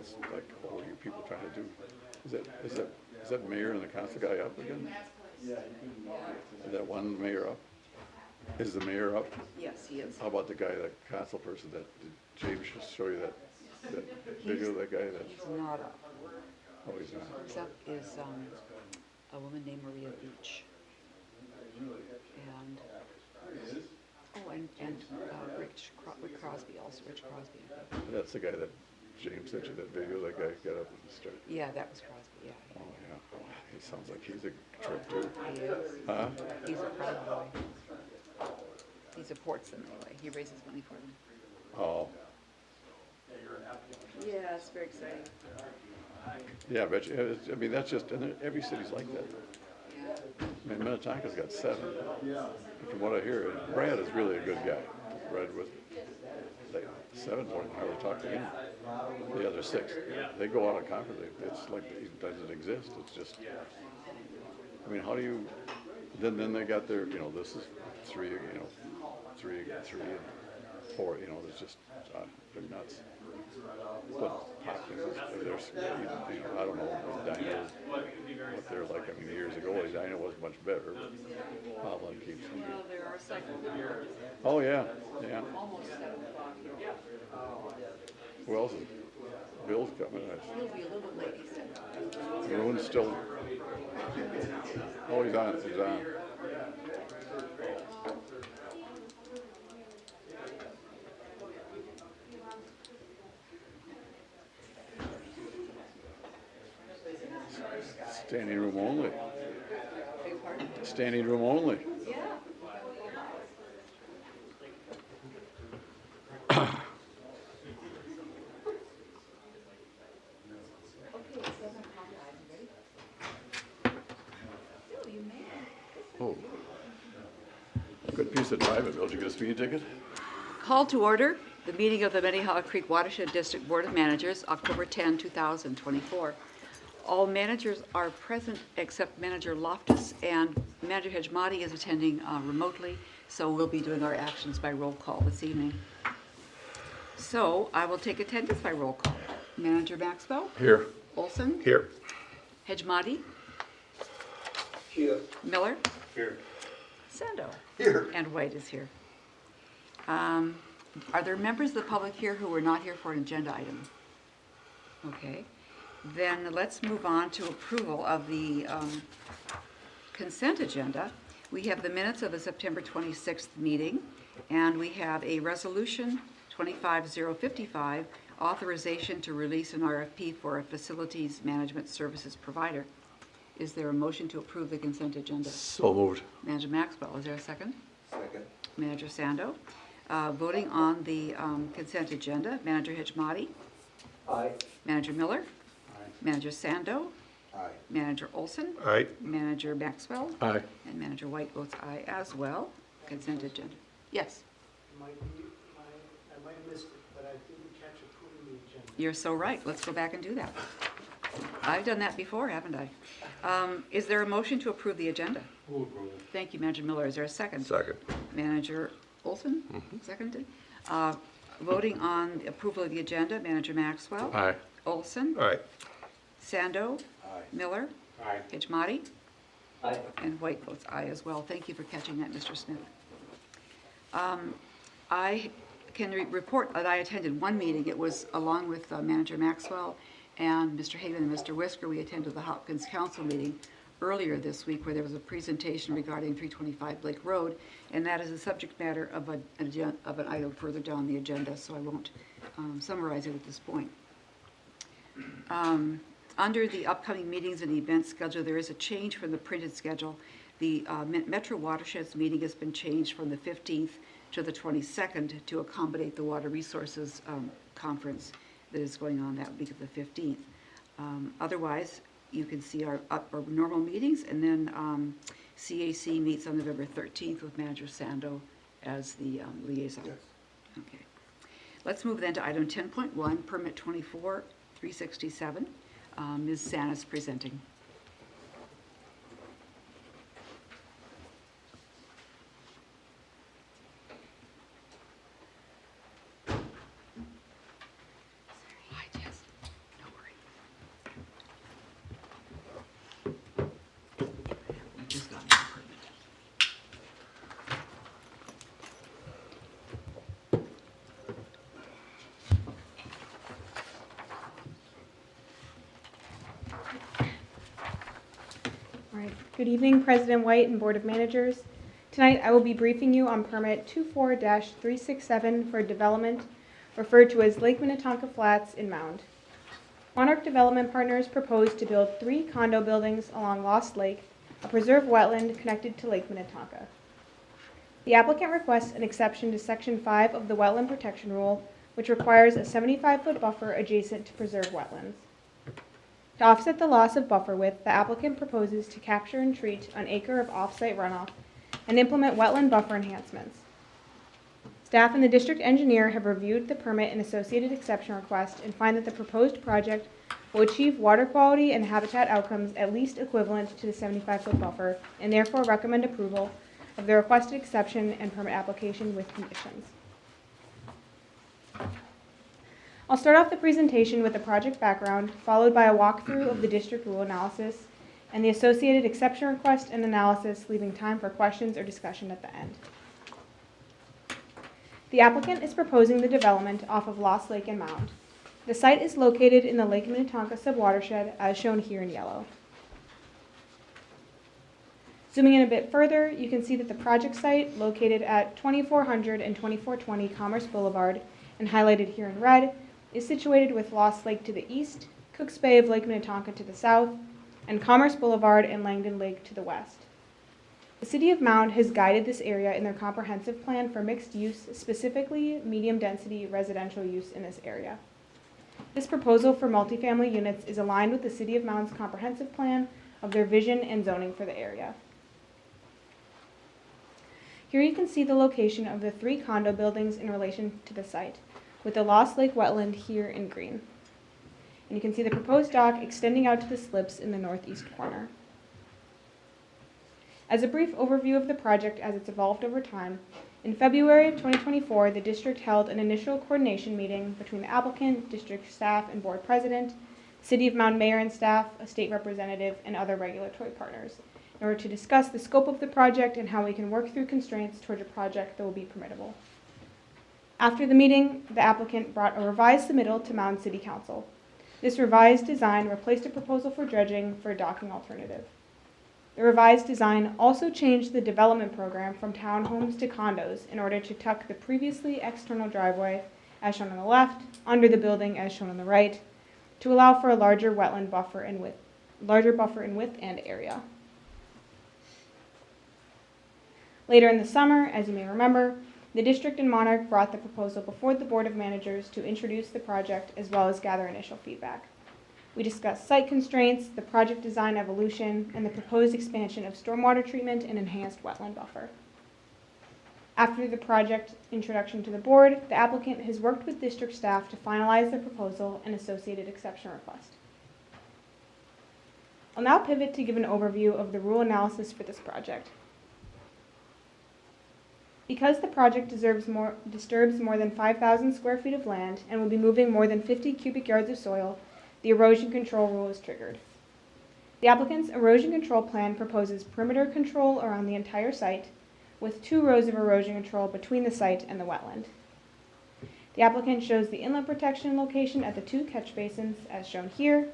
it's like, what are you people trying to do? Is that mayor and the council guy up again? Is that one mayor up? Is the mayor up? Yes, he is. How about the guy, that council person that, did James just show you that video, that guy that, He's not up. oh, he's not. Who's up is a woman named Maria Beach. And, Rick Crosby also, Rich Crosby, I think. That's the guy that James sent you that video, that guy got up and started. Yeah, that was Crosby, yeah. Oh, yeah. He sounds like he's a trip too. He is. Huh? He's a proud boy. He supports them anyway. He raises money for them. Oh, Yeah, it's very exciting. yeah, but I mean, that's just, and every city's like that. I mean, Minnetonka's got 7. From what I hear, and Brad is really a good guy. Brad with, like, 7 won't hardly talk to him. The other 6, they go out of conference. It's like it doesn't exist. It's just, I mean, how do you? Then they got their, this is 3, 3 and 4. It's just they're nuts. But Hopkins, there's, I don't know with Dinah what they're like. I mean, years ago, Dinah was much better. Hovland keeps. Well, there are cycles. Oh yeah, yeah. Almost 7 o'clock here. Who else is? Bill's coming. He'll be a little bit late, he said. Maroon's still. Oh, he's on. He's on. Standing room only. Beg pardon? Standing room only. Yeah. Oh. Good piece of driving, Bill. Did you get a speeding ticket? Call to order the meeting of the Minnehaha Creek Watershed District Board of Managers, October 10, 2024. All managers are present except Manager Loftus, and Manager Hejmati is attending remotely, so we'll be doing our actions by roll call this evening. So I will take attendance by roll call. Manager Maxwell? Here. Olson? Here. Hejmati? Here. Miller? Here. Sando? Here. And White is here. Are there members of the public here who were not here for an agenda item? Okay. Then let's move on to approval of the consent agenda. We have the minutes of the September 26th meeting, and we have a resolution 25055, authorization to release an RFP for a facilities management services provider. Is there a motion to approve the consent agenda? So moved. Manager Maxwell, is there a second? Second. Manager Sando. Voting on the consent agenda, Manager Hejmati, Aye. Manager Miller, Aye. Manager Sando, Aye. Manager Olson, Aye. Manager Maxwell, Aye. and Manager White votes aye as well. Consent agenda. Yes, I might have missed it, but I didn't catch approving the agenda. you're so right. Let's go back and do that. I've done that before, haven't I? Is there a motion to approve the agenda? Thank you, Manager Miller. Is there a second? Second. Manager Olson, seconded. Voting on the approval of the agenda, Manager Maxwell. Aye. Olson. Aye. Sando. Aye. Miller. Aye. Hejmati. Aye. And White votes aye as well. Thank you for catching that, Mr. Smith. I can report that I attended one meeting. It was along with Manager Maxwell and Mr. Haven and Mr. Whisker. We attended the Hopkins Council meeting earlier this week where there was a presentation regarding 325 Blake Road, and that is the subject matter of an item further down the agenda, so I won't summarize it at this point. Under the upcoming meetings and events schedule, there is a change from the printed schedule. The Metro Watersheds meeting has been changed from the 15th to the 22nd to accommodate the Water Resources Conference that is going on that week of the 15th. Otherwise, you can see our normal meetings, and then CAC meets on November 13th with Manager Sando as the liaison. Yes. Okay. Let's move then to item 10.1, permit 24-367. Ms. Sanis presenting. Hi, Jess. No. Good evening, President White and Board of Managers. Tonight, I will be briefing you on permit 24-367 for development referred to as Lake Minnetonka Flats in Mound. Monarch Development Partners proposed to build 3 condo buildings along Lost Lake, a preserved wetland connected to Lake Minnetonka. The applicant requests an exception to Section 5 of the Wetland Protection Rule, which requires a 75-foot buffer adjacent to preserved wetlands. To offset the loss of buffer width, the applicant proposes to capture and treat an acre of off-site runoff and implement wetland buffer enhancements. Staff and the district engineer have reviewed the permit and associated exception request and find that the proposed project will achieve water quality and habitat outcomes at least equivalent to the 75-foot buffer, and therefore recommend approval of the requested exception and permit application with conditions. I'll start off the presentation with the project background, followed by a walkthrough of the district rule analysis and the associated exception request and analysis, leaving time for questions or discussion at the end. The applicant is proposing the development off of Lost Lake and Mound. The site is located in the Lake Minnetonka subwatershed, as shown here in yellow. Zooming in a bit further, you can see that the project site, located at 2400 and 2420 Commerce Boulevard, and highlighted here in red, is situated with Lost Lake to the east, Cooks Bay of Lake Minnetonka to the south, and Commerce Boulevard and Langdon Lake to the west. The City of Mound has guided this area in their comprehensive plan for mixed use, specifically medium-density residential use in this area. This proposal for multifamily units is aligned with the City of Mound's comprehensive plan of their vision and zoning for the area. Here you can see the location of the 3 condo buildings in relation to the site, with the Lost Lake wetland here in green. And you can see the proposed dock extending out to the slips in the northeast corner. As a brief overview of the project as it's evolved over time, in February of 2024, the district held an initial coordination meeting between the applicant, district staff, and board president, City of Mound mayor and staff, a state representative, and other regulatory partners, in order to discuss the scope of the project and how we can work through constraints towards a project that will be permittable. After the meeting, the applicant brought a revised submittal to Mound City Council. This revised design replaced a proposal for dredging for a docking alternative. The revised design also changed the development program from townhomes to condos in order to tuck the previously external driveway, as shown on the left, under the building as shown on the right, to allow for a larger wetland buffer in width and area. Later in the summer, as you may remember, the district and Monarch brought the proposal before the Board of Managers to introduce the project as well as gather initial feedback. We discussed site constraints, the project design evolution, and the proposed expansion of stormwater treatment and enhanced wetland buffer. After the project introduction to the board, the applicant has worked with district staff to finalize the proposal and associated exception request. I'll now pivot to give an overview of the rule analysis for this project. Because the project disturbs more than 5,000 square feet of land and will be moving more than 50 cubic yards of soil, the erosion control rule is triggered. The applicant's erosion control plan proposes perimeter control around the entire site, with 2 rows of erosion control between the site and the wetland. The applicant shows the inlet protection location at the 2 catch basins, as shown here,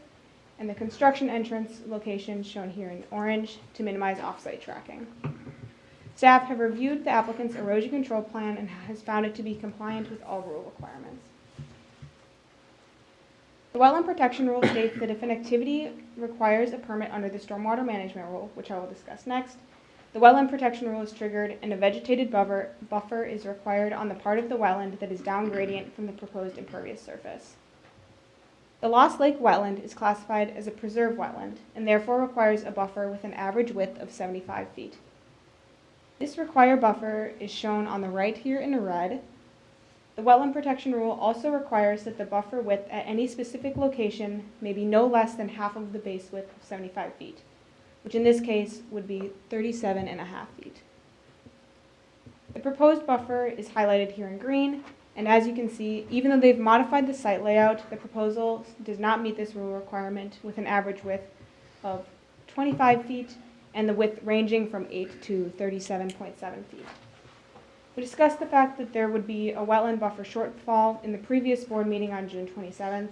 and the construction entrance location shown here in orange to minimize off-site tracking. Staff have reviewed the applicant's erosion control plan and has found it to be compliant with all rule requirements. The Wetland Protection Rule states that if an activity requires a permit under the Stormwater Management Rule, which I will discuss next, the Wetland Protection Rule is triggered and a vegetated buffer is required on the part of the wetland that is down gradient from the proposed impervious surface. The Lost Lake wetland is classified as a preserved wetland and therefore requires a buffer with an average width of 75 feet. This required buffer is shown on the right here in red. The Wetland Protection Rule also requires that the buffer width at any specific location may be no less than half of the base width of 75 feet, which in this case would be 37.5 feet. The proposed buffer is highlighted here in green, and as you can see, even though they've modified the site layout, the proposal does not meet this rule requirement with an average width of 25 feet and the width ranging from 8 to 37.7 feet. We discussed the fact that there would be a wetland buffer shortfall in the previous board meeting on June 27th.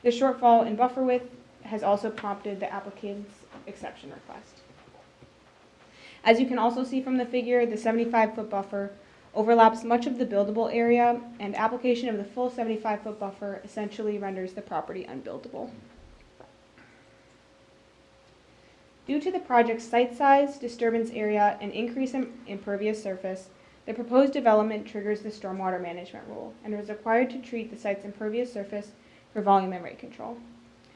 The shortfall in buffer width has also prompted the applicant's exception request. As you can also see from the figure, the 75-foot buffer overlaps much of the buildable area, and application of the full 75-foot buffer essentially renders the property unbuildable. Due to the project's site size, disturbance area, and increase in impervious surface, the proposed development triggers the stormwater management rule and is required to treat the site's impervious surface for volume and rate control.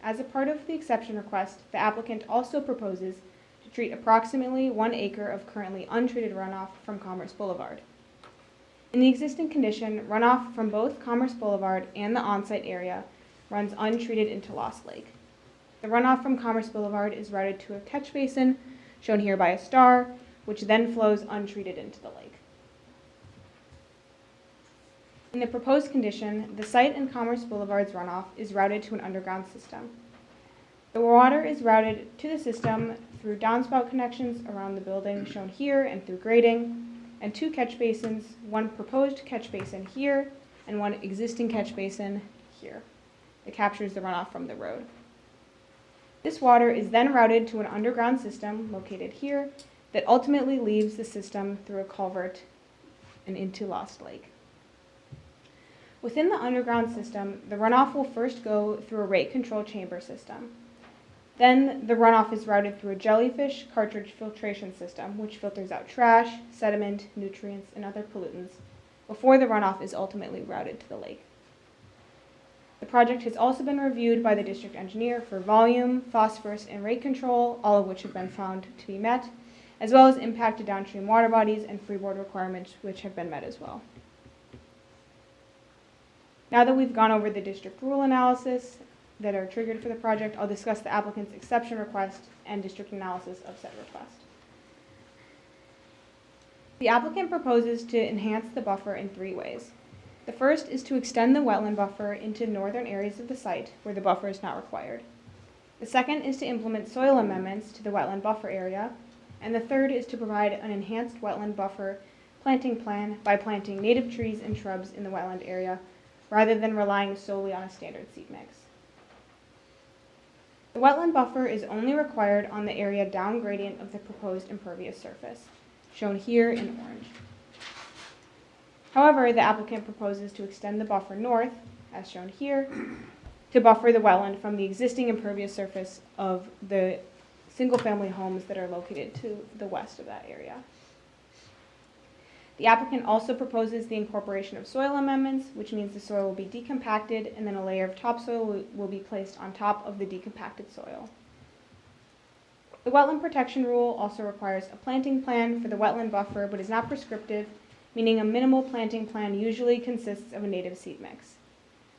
As a part of the exception request, the applicant also proposes to treat approximately 1 acre of currently untreated runoff from Commerce Boulevard. In the existing condition, runoff from both Commerce Boulevard and the on-site area runs untreated into Lost Lake. The runoff from Commerce Boulevard is routed to a catch basin, shown here by a star, which then flows untreated into the lake. In the proposed condition, the site and Commerce Boulevard's runoff is routed to an underground system. The water is routed to the system through downspout connections around the building, shown here, and through grading, and 2 catch basins, one proposed catch basin here, and one existing catch basin here. It captures the runoff from the road. This water is then routed to an underground system located here that ultimately leaves the system through a culvert and into Lost Lake. Within the underground system, the runoff will first go through a rate control chamber system. Then the runoff is routed through a jellyfish cartridge filtration system, which filters out trash, sediment, nutrients, and other pollutants before the runoff is ultimately routed to the lake. The project has also been reviewed by the district engineer for volume, phosphorus, and rate control, all of which have been found to be met, as well as impact to downstream water bodies and freeboard requirements, which have been met as well. Now that we've gone over the district rule analysis that are triggered for the project, I'll discuss the applicant's exception request and district analysis of said request. The applicant proposes to enhance the buffer in 3 ways. The first is to extend the wetland buffer into northern areas of the site where the buffer is not required. The second is to implement soil amendments to the wetland buffer area. And the third is to provide an enhanced wetland buffer planting plan by planting native trees and shrubs in the wetland area rather than relying solely on a standard seed mix. The wetland buffer is only required on the area down gradient of the proposed impervious surface, shown here in orange. However, the applicant proposes to extend the buffer north, as shown here, to buffer the wetland from the existing impervious surface of the single-family homes that are located to the west of that area. The applicant also proposes the incorporation of soil amendments, which means the soil will be decompacted and then a layer of topsoil will be placed on top of the decompacted soil. The wetland protection rule also requires a planting plan for the wetland buffer but is not prescriptive, meaning a minimal planting plan usually consists of a native seed mix.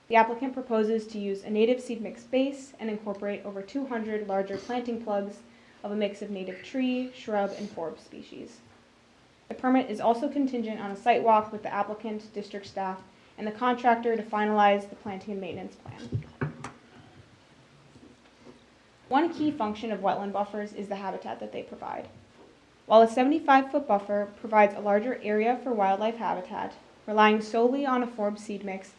The applicant proposes to use a native seed mix base and incorporate over 200 larger planting plugs of a mix of native tree, shrub, and forb species. The permit is also contingent on a site walk with the applicant, district staff, and the contractor to finalize the planting and maintenance plan. One key function of wetland buffers is the habitat that they provide. While a 75-foot buffer provides a larger area for wildlife habitat, relying solely on a forb seed mix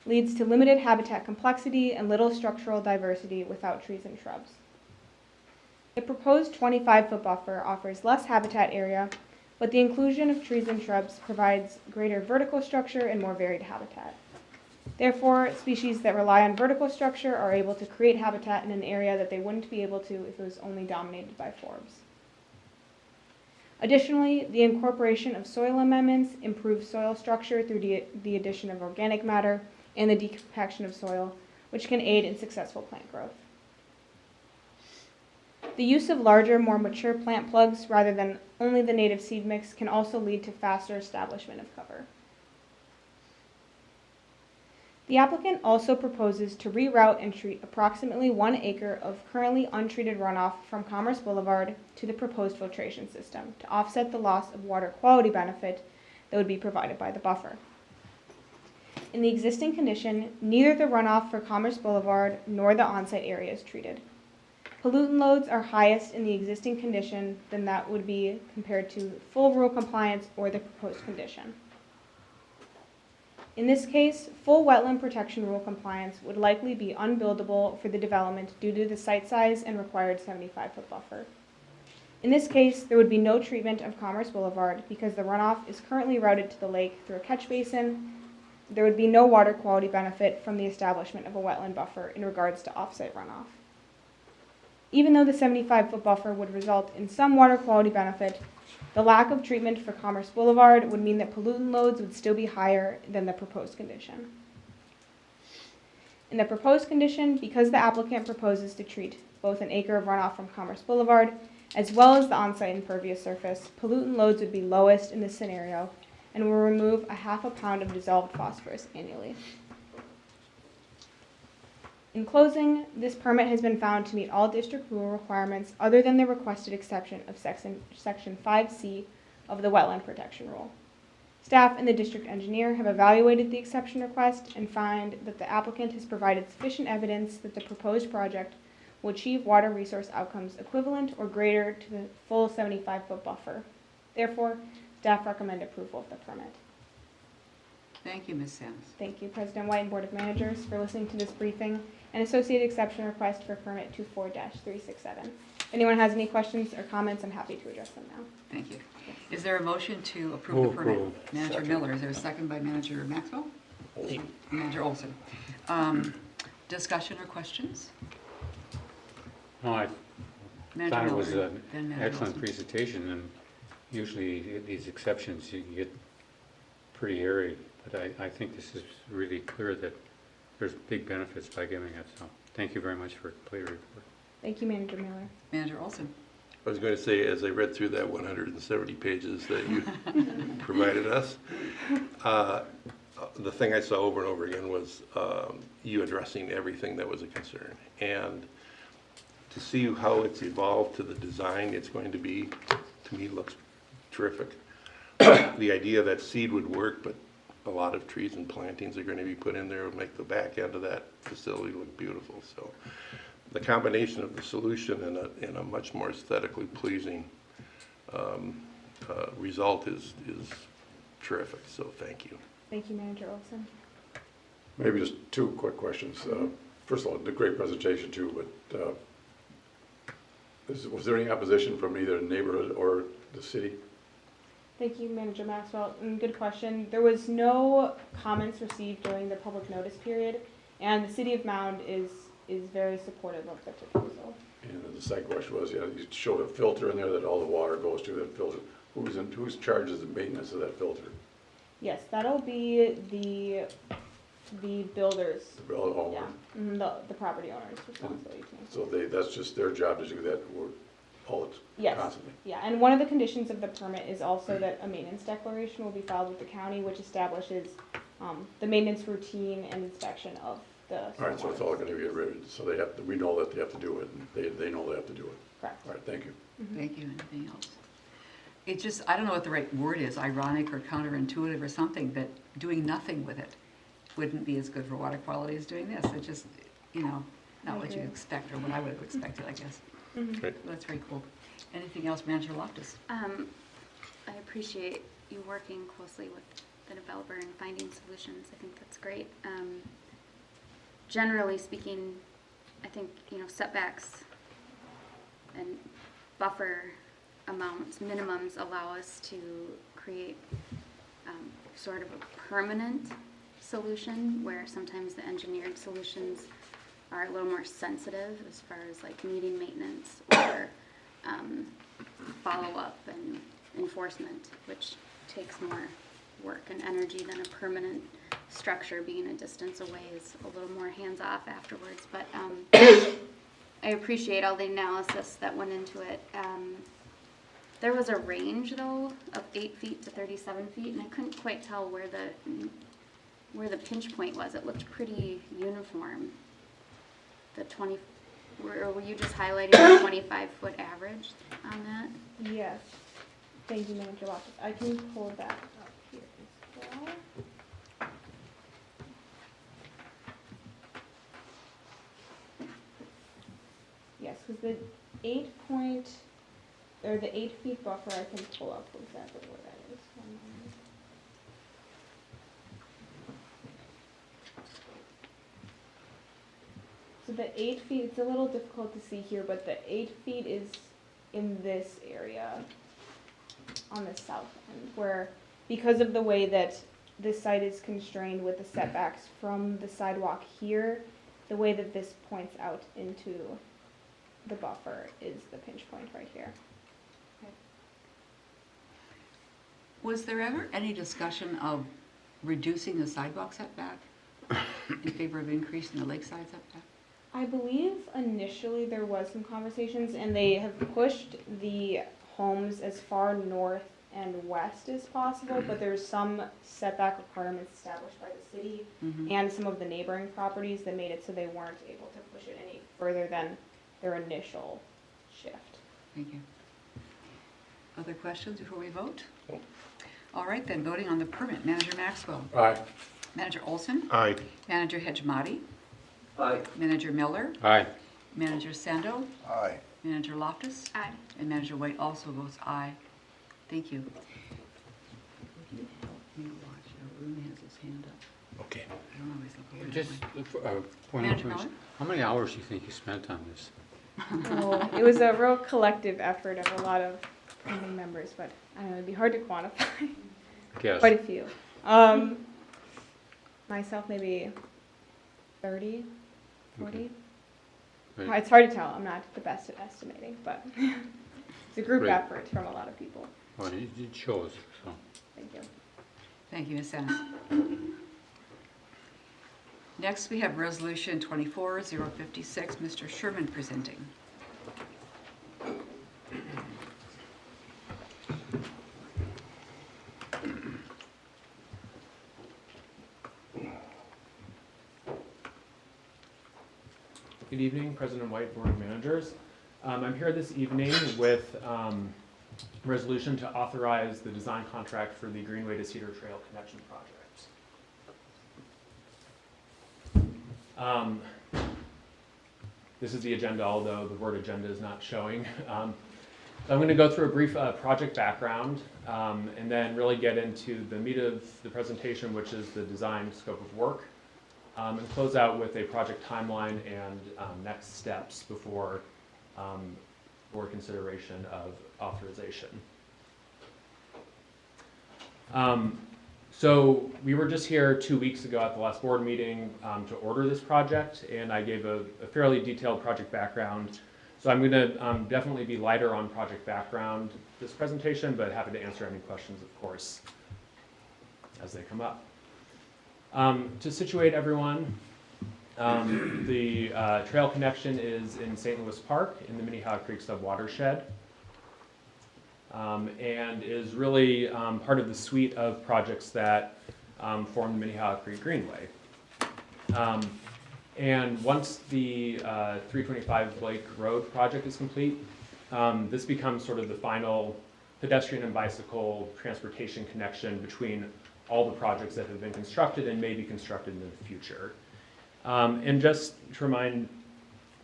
leads to limited habitat complexity and little structural diversity without trees and shrubs. The proposed 25-foot buffer offers less habitat area, but the inclusion of trees and shrubs provides greater vertical structure and more varied habitat. Therefore, species that rely on vertical structure are able to create habitat in an area that they wouldn't be able to if it was only dominated by forbs. Additionally, the incorporation of soil amendments improves soil structure through the addition of organic matter and the decompaction of soil, which can aid in successful plant growth. The use of larger, more mature plant plugs rather than only the native seed mix can also lead to faster establishment of cover. The applicant also proposes to reroute and treat approximately 1 acre of currently untreated runoff from Commerce Boulevard to the proposed filtration system to offset the loss of water quality benefit that would be provided by the buffer. In the existing condition, neither the runoff for Commerce Boulevard nor the on-site area is treated. Pollutant loads are highest in the existing condition than that would be compared to full rule compliance or the proposed condition. In this case, full wetland protection rule compliance would likely be unbuildable for the development due to the site size and required 75-foot buffer. In this case, there would be no treatment of Commerce Boulevard because the runoff is currently routed to the lake through a catch basin. There would be no water quality benefit from the establishment of a wetland buffer in regards to offsite runoff. Even though the 75-foot buffer would result in some water quality benefit, the lack of treatment for Commerce Boulevard would mean that pollutant loads would still be higher than the proposed condition. In the proposed condition, because the applicant proposes to treat both an acre of runoff from Commerce Boulevard as well as the on-site impervious surface, pollutant loads would be lowest in this scenario and will remove a half a pound of dissolved phosphorus annually. In closing, this permit has been found to meet all district rule requirements other than the requested exception of section 5C of the Wetland Protection Rule. Staff and the district engineer have evaluated the exception request and find that the applicant has provided sufficient evidence that the proposed project will achieve water resource outcomes equivalent or greater to the full 75-foot buffer. Therefore, staff recommend approval of the permit. Thank you, Ms. Sims. Thank you, President White and Board of Managers, for listening to this briefing and associated exception request for permit 24-367. If anyone has any questions or comments, I'm happy to address them now. Thank you. Is there a motion to approve Move the permit? approval. Manager Miller, is there a second by Manager Maxwell? Manager Olson. Discussion or questions? No, I Manager thought it Miller, was an then Manager excellent Olson. presentation, and usually these exceptions, you get pretty hairy, but I think this is really clear that there's big benefits by giving it, so thank you very much for a complete report. Thank you, Manager Miller. Manager Olson. I was going to say, as I read through that 170 pages that you provided us, the thing I saw over and over again was you addressing everything that was a concern. And to see how it's evolved to the design it's going to be, to me, looks terrific. The idea that seed would work, but a lot of trees and plantings are going to be put in there would make the back end of that facility look beautiful. So the combination of the solution and a much more aesthetically pleasing result is terrific. So thank you. Thank you, Manager Olson. Maybe just two quick questions. First of all, a great presentation too, but was there any opposition from either the neighborhood or the city? Thank you, Manager Maxwell. Good question. There was no comments received during the public notice period, and the City of Mound is very supportive of the proposal. And then the second question was, you showed a filter in there that all the water goes to, that filter. Who's charges the maintenance of that filter? Yes, that'll be the builders. The homeowner. Yeah, the property owner's responsibility. So that's just their job to do that work all Yes. constantly. Yeah, and one of the conditions of the permit is also that a maintenance declaration will be filed with the county, which establishes the maintenance routine and inspection of the. All right, so it's all going to get ready. So we know that they have to do it, and they know they have to do it. Correct. All right, thank you. Thank you. Anything else? It's just, I don't know what the right word is, ironic or counterintuitive or something, that doing nothing with it wouldn't be as good for water quality as doing this. It just, not I what you agree. expect or what I would have expected, I guess. Great. That's very cool. Anything else, Manager Loftus? I appreciate you working closely with the developer and finding solutions. I think that's great. Generally speaking, I think, setbacks and buffer amounts, minimums allow us to create sort of a permanent solution where sometimes the engineered solutions are a little more sensitive as far as like needing maintenance or follow-up and enforcement, which takes more work and energy than a permanent structure. Being a distance away is a little more hands-off afterwards, but I appreciate all the analysis that went into it. There was a range, though, of 8 feet to 37 feet, and I couldn't quite tell where the pinch point was. It looked pretty uniform. The 20, were you just highlighting the 25-foot average on that? Yes. Thank you, Manager Loftus. I can pull that up here as well. Yes, because the 8 feet buffer, I can pull up exactly where that is. One moment. So the 8 feet, it's a little difficult to see here, but the 8 feet is in this area on the south end, where, because of the way that this site is constrained with the setbacks from the sidewalk here, the way that this points out into the buffer is the pinch point right here. Was there ever any discussion of reducing the sidewalk setback in favor of increasing the lakeside setback? I believe initially there was some conversations, and they have pushed the homes as far north and west as possible, but there's some setback requirements established by the city Mhm. and some of the neighboring properties that made it so they weren't able to push it any further than their initial shift. Thank you. Other questions before we vote? Nope. All right, then, voting on the permit. Manager Maxwell. Aye. Manager Olson. Aye. Manager Hedgemati. Aye. Manager Miller. Aye. Manager Sando. Aye. Manager Loftus. Aye. And Manager White also votes aye. Thank you. Would you help me watch? Arun has his hand up. Okay. I don't always look over Just that way. point of Manager information. Miller? How many hours do you think you spent on this? Oh, it was a real collective effort of a lot of committee members, but I don't know, it'd be hard to quantify. Guess. Quite a few. Myself, maybe 30, 40. Right. It's hard to tell. I'm not the best at estimating, but it's a group Great. effort from a lot of people. Well, it shows, so. Thank you. Thank you, Ms. Ennis. Next, we have Resolution 24-056, Mr. Sherman presenting. Good evening, President White, Board of Managers. I'm here this evening with resolution to authorize the design contract for the Greenway to Cedar Trail Connection project. This is the agenda, although the word agenda is not showing. So I'm going to go through a brief project background and then really get into the meat of the presentation, which is the design scope of work. And close out with a project timeline and next steps before board consideration of authorization. So we were just here 2 weeks ago at the last board meeting to order this project, and I gave a fairly detailed project background. So I'm going to definitely be lighter on project background this presentation, but happy to answer any questions, of course, as they come up. To situate everyone, the trail connection is in St. Louis Park in the Minnehaha Creek sub-watershed, and is really part of the suite of projects that form the Minnehaha Creek Greenway. And once the 325 Blake Road project is complete, this becomes sort of the final pedestrian and bicycle transportation connection between all the projects that have been constructed and may be constructed in the future. And just to remind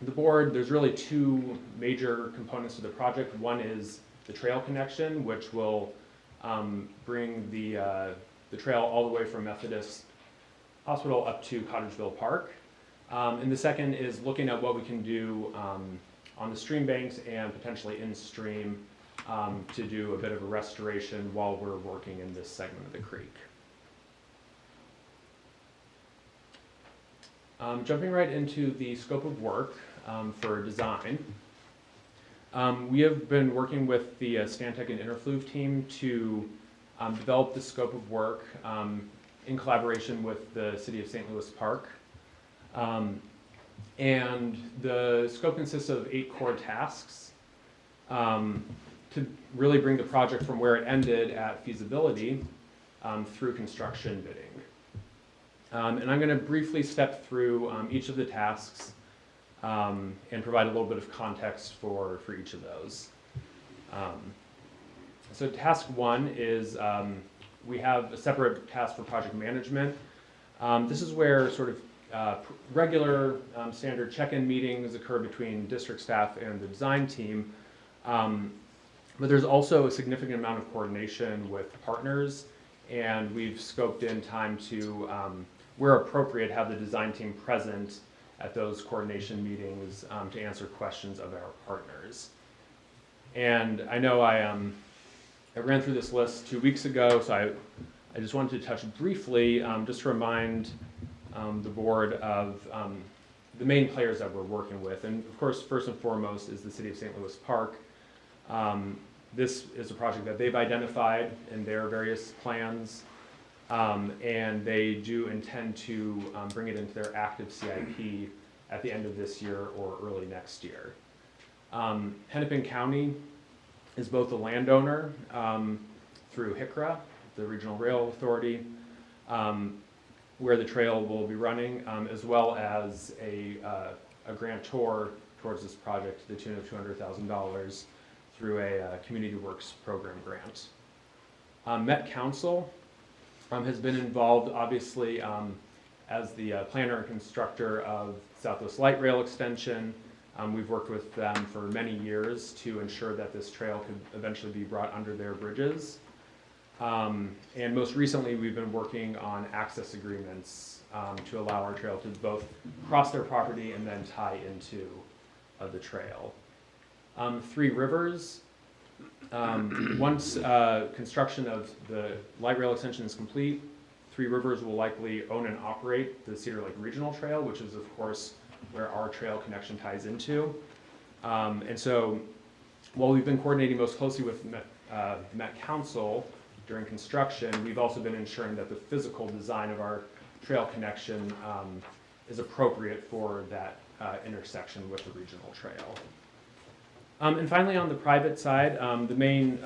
the board, there's really two major components to the project. One is the trail connection, which will bring the trail all the way from Methodist Hospital up to Cottageville Park. And the second is looking at what we can do on the stream banks and potentially in stream to do a bit of a restoration while we're working in this segment of the creek. Jumping right into the scope of work for design. We have been working with the Stantec and Interfluve team to develop the scope of work in collaboration with the City of St. Louis Park. And the scope consists of 8 core tasks to really bring the project from where it ended at feasibility through construction bidding. And I'm going to briefly step through each of the tasks and provide a little bit of context for each of those. So task 1 is we have a separate task for project management. This is where sort of regular standard check-in meetings occur between district staff and the design team. But there's also a significant amount of coordination with partners, and we've scoped in time to, where appropriate, have the design team present at those coordination meetings to answer questions of our partners. And I know I ran through this list 2 weeks ago, so I just wanted to touch briefly, just to remind the board of the main players that we're working with. And of course, first and foremost is the City of St. Louis Park. This is a project that they've identified in their various plans, and they do intend to bring it into their active CIP at the end of this year or early next year. Hennepin County is both a landowner through HICRA, the Regional Rail Authority, where the trail will be running, as well as a grantor towards this project to the tune of $200,000 through a Community Works Program grant. Met Council has been involved, obviously, as the planner and constructor of Southwest Light Rail Extension. We've worked with them for many years to ensure that this trail could eventually be brought under their bridges. And most recently, we've been working on access agreements to allow our trail to both cross their property and then tie into the trail. Three Rivers, once construction of the light rail extension is complete, Three Rivers will likely own and operate the Cedar Lake Regional Trail, which is of course where our trail connection ties into. And so while we've been coordinating most closely with Met Council during construction, we've also been ensuring that the physical design of our trail connection is appropriate for that intersection with the regional trail. And finally, on the private side, the main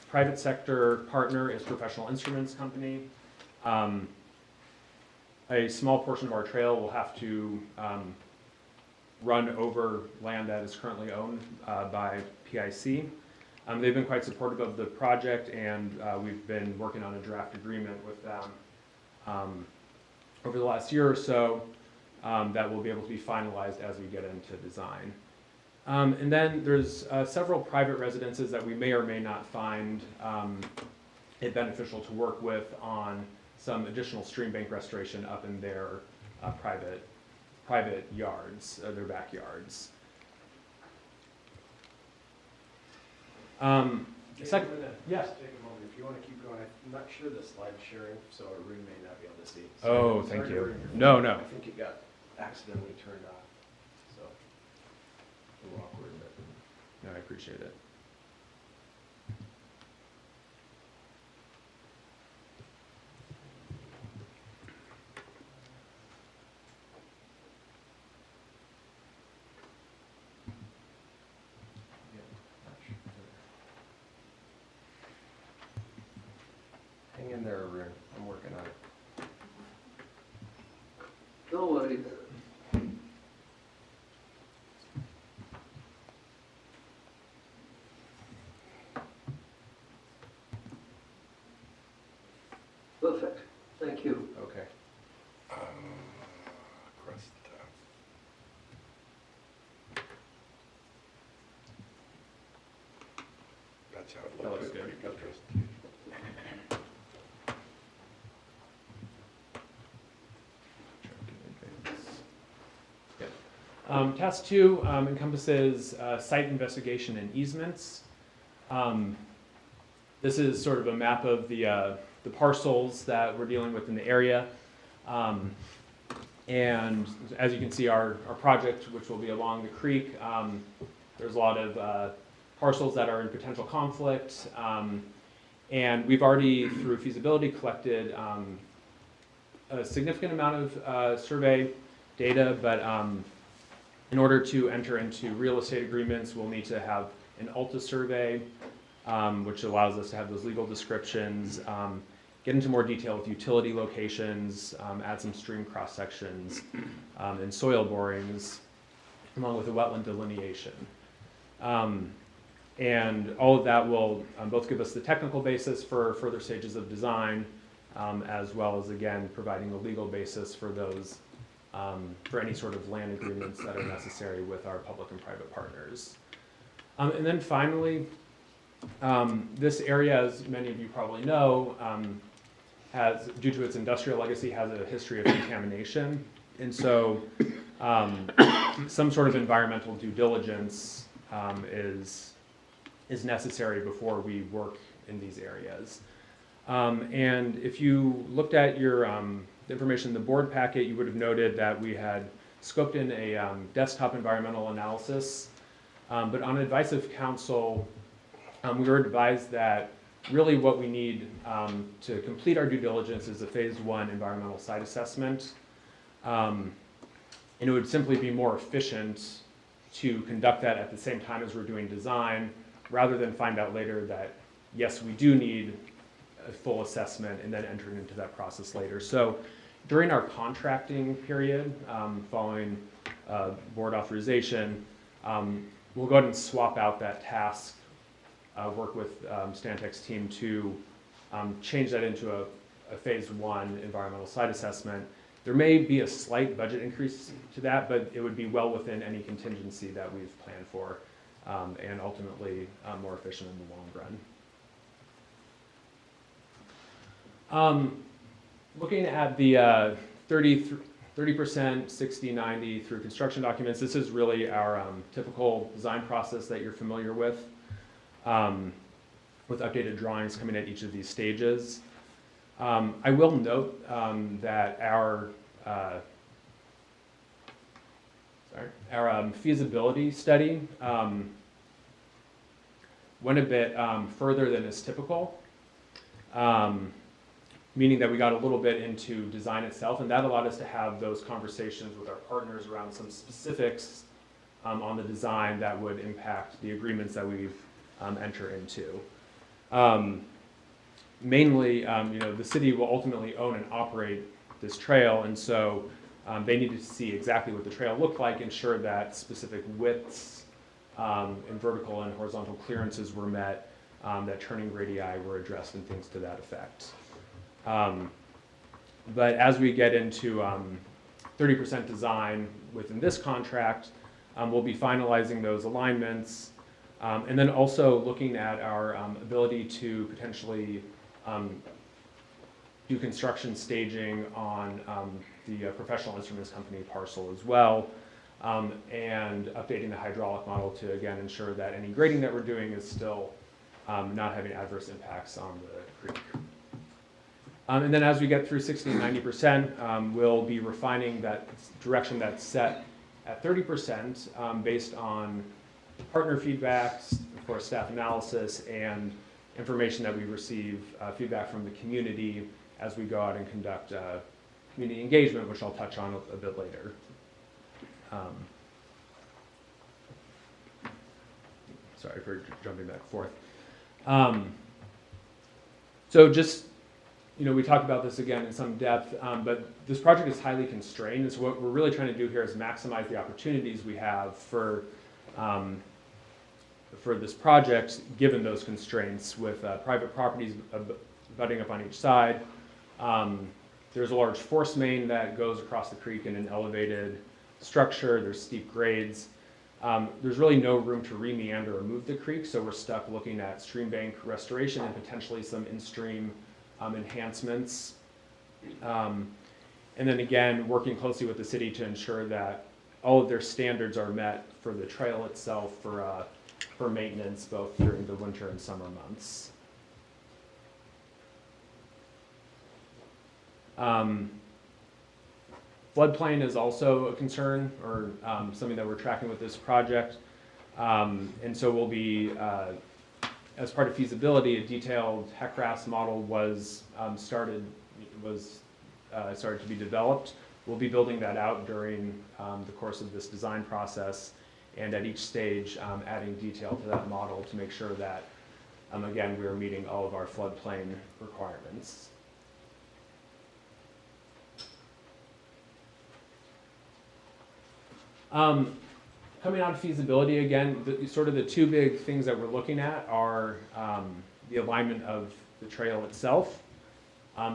private sector partner is Professional Instruments Company. A small portion of our trail will have to run over land that is currently owned by PIC. They've been quite supportive of the project, and we've been working on a draft agreement with them over the last year or so that will be able to be finalized as we get into design. And then there's several private residences that we may or may not find it beneficial to work with on some additional stream bank restoration up in their private yards, their backyards. Second, yes. Just take a moment. If you want to keep going, I'm not sure the slide sharing, so Arun may not be able to see. Oh, Sorry thank to you. ruin your No, phone. no. I think it got accidentally turned off, so a little awkward, but. No, I appreciate it. Hang in there, Arun. I'm working on it. No worries. Perfect, thank you. Okay. Across the top. That's how it That looks. looks good. Interesting. Task 2 encompasses site investigation and easements. This is sort of a map of the parcels that we're dealing with in the area. And as you can see, our project, which will be along the creek, there's a lot of parcels that are in potential conflict. And we've already, through feasibility, collected a significant amount of survey data, but in order to enter into real estate agreements, we'll need to have an ALTA survey, which allows us to have those legal descriptions, get into more detail with utility locations, add some stream cross sections, and soil borings, along with a wetland delineation. And all of that will both give us the technical basis for further stages of design, as well as, again, providing the legal basis for those for any sort of land agreements that are necessary with our public and private partners. And then finally, this area, as many of you probably know, has, due to its industrial legacy, has a history of contamination. And so some sort of environmental due diligence is is necessary before we work in these areas. And if you looked at your the information in the board packet, you would have noted that we had scoped in a desktop environmental analysis. But on advice of council, we were advised that really what we need to complete our due diligence is a phase 1 environmental site assessment. And it would simply be more efficient to conduct that at the same time as we're doing design, rather than find out later that, yes, we do need a full assessment and then entering into that process later. So during our contracting period, following board authorization, we'll go ahead and swap out that task, work with Stantec's team to change that into a phase 1 environmental site assessment. There may be a slight budget increase to that, but it would be well within any contingency that we've planned for, and ultimately more efficient in the long run. Looking at the 30%, 60, 90 through construction documents, this is really our typical design process that you're familiar with updated drawings coming at each of these stages. I will note that our feasibility study went a bit further than is typical, meaning that we got a little bit into design itself, and that allowed us to have those conversations with our partners around some specifics on the design that would impact the agreements that we've entered into. Mainly, the city will ultimately own and operate this trail, and so they needed to see exactly what the trail looked like, ensure that specific widths and vertical and horizontal clearances were met, that turning radii were addressed, and things to that effect. But as we get into 30% design within this contract, we'll be finalizing those alignments, and then also looking at our ability to potentially do construction staging on the professional instruments company parcel as well, and updating the hydraulic model to, again, ensure that any grading that we're doing is still not having adverse impacts on the creek. And then as we get through 60 and 90%, we'll be refining that direction that's set at 30% based on partner feedbacks, of course, staff analysis, and information that we receive, feedback from the community as we go out and conduct community engagement, which I'll touch on a bit later. Sorry for jumping back and forth. So just, we talked about this again in some depth, but this project is highly constrained, and so what we're really trying to do here is maximize the opportunities we have for this project, given those constraints with private properties butting up on each side. There's a large force main that goes across the creek in an elevated structure. There's steep grades. There's really no room to re-meander or move the creek, so we're stuck looking at stream bank restoration and potentially some in-stream enhancements. And then again, working closely with the city to ensure that all of their standards are met for the trail itself, for maintenance, both during the winter and summer months. Floodplain is also a concern, or something that we're tracking with this project. And so we'll be, as part of feasibility, a detailed HEC-RAS model was started to be developed. We'll be building that out during the course of this design process, and at each stage adding detail to that model to make sure that, again, we are meeting all of our floodplain requirements. Coming out of feasibility, again, the two big things that we're looking at are the alignment of the trail itself.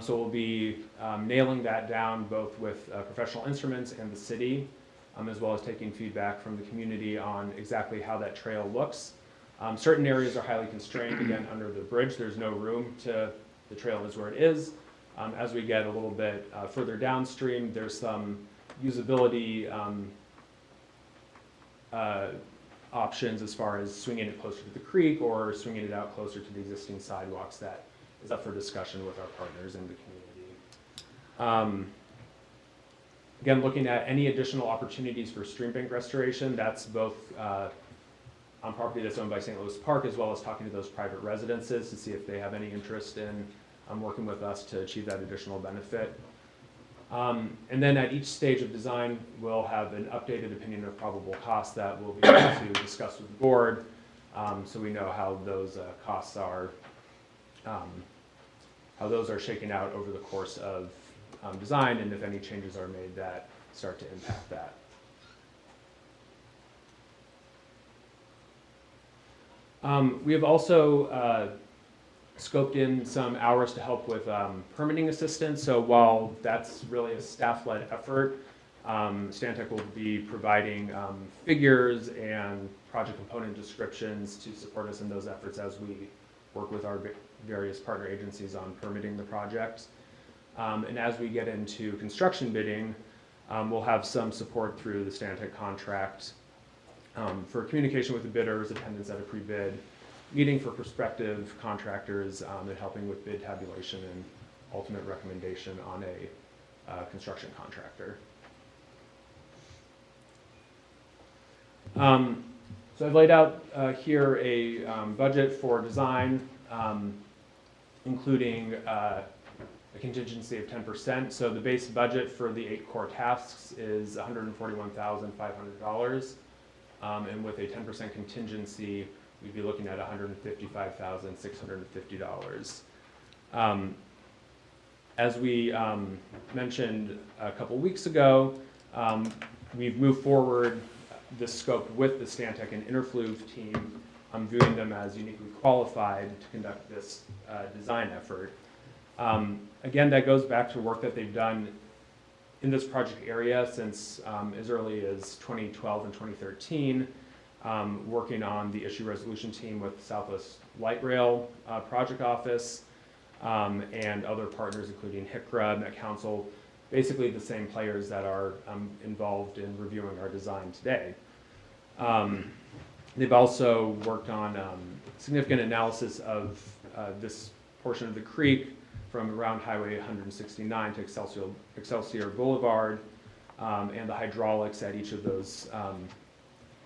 So we'll be nailing that down both with professional instruments and the city, as well as taking feedback from the community on exactly how that trail looks. Certain areas are highly constrained. Again, under the bridge, there's no room the trail is where it is. As we get a little bit further downstream, there's some usability options as far as swinging it closer to the creek or swinging it out closer to the existing sidewalks. That is up for discussion with our partners in the community. Again, looking at any additional opportunities for stream bank restoration, that's both on property that's owned by St. Louis Park, as well as talking to those private residences to see if they have any interest in working with us to achieve that additional benefit. And then at each stage of design, we'll have an updated opinion of probable costs that we'll be able to discuss with the board, so we know how those costs are, how those are shaken out over the course of design, and if any changes are made that start to impact that. We have also scoped in some hours to help with permitting assistance. So while that's really a staff-led effort, Stantec will be providing figures and project component descriptions to support us in those efforts as we work with our various partner agencies on permitting the project. And as we get into construction bidding, we'll have some support through the Stantec contract for communication with the bidders, attendance at a pre-bid, meeting for prospective contractors, and helping with bid tabulation and ultimate recommendation on a construction contractor. So I've laid out here a budget for design, including a contingency of 10%. So the base budget for the 8 core tasks is $141,500. And with a 10% contingency, we'd be looking at $155,650. As we mentioned a couple weeks ago, we've moved forward this scope with the Stantec and Interfluve team, viewing them as uniquely qualified to conduct this design effort. Again, that goes back to work that they've done in this project area since as early as 2012 and 2013, working on the issue resolution team with Southwest Light Rail Project Office and other partners, including HICRA, Met Council, basically the same players that are involved in reviewing our design today. They've also worked on significant analysis of this portion of the creek from around Highway 169 to Excelsior Boulevard, and the hydraulics at each of those